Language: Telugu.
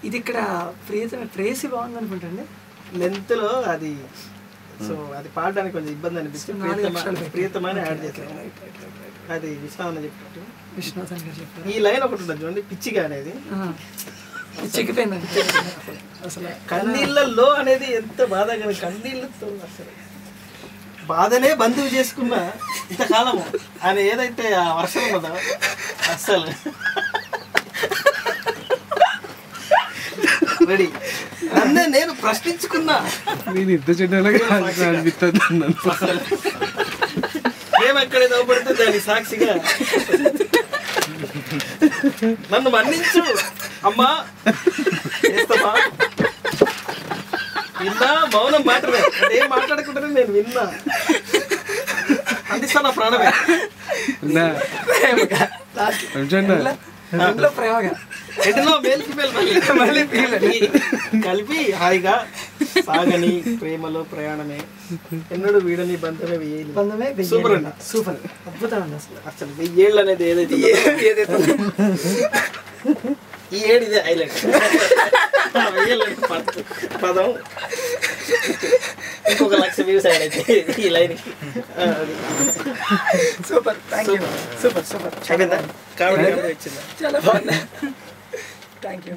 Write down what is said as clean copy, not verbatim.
ఇది ఇక్కడ ప్రేసి బాగుంది అనుకుంటండి. లెంత్లో అది సో అది పాడడానికి కొంచెం ఇబ్బంది అనిపిస్తుంది. ప్రియతమని యాడ్ చేస్తాను. అది విశ్వనాథ్ చెప్పినట్టు విశ్వనాథన్ గారు చెప్పారు. ఈ లైన్ ఒకటి ఉంటుంది చూడండి, పిచ్చిగా అనేది చిక్కిపోయిందండి అసలు. కన్నీళ్ళల్లో అనేది ఎంత బాధ కానీ కన్నీళ్ళతో అసలు బాధనే బంధువు చేసుకున్న ఇంతకాలము ఆయన ఏదైతే ఆ వర్షం ఉన్నదో అస్సలు రెడీ నన్నే నేను ప్రశ్నించుకున్నా. నేను ఇంత చెడ్డగా అనిపిస్తుంది. మేము ఎక్కడే నవ్వుపడితే దాని సాక్షిగా నన్ను మన్నించు అమ్మా చేస్తామా. విన్నా మౌనం మాటలే, ఏం మాట్లాడుకుంటానే నేను విన్నా. అందిస్తా నా ప్రాణమే. ప్రేమగా ఎటులో మేల్ ఫీమేల్ మళ్ళీ కలిపి హాయిగా సాగని ప్రేమలో ప్రయాణమే ఎన్నడూ వీడని బంధమే వెయ్యేళ్ళు. సూపర్ అండి, సూపర్ అద్భుతం అండి అసలు. అసలు 1000 ఏళ్ళు అనేది ఏదైతే ఈ ఏడు ఇదే హైలైట్. పదం ఇంకొక 1,00,000 వ్యూస్ అయితే ఈ line. Super, thank you. Super super అయిపోయిందా? కామెడీ వచ్చిందా? చాలా బాగుంది. Thank you.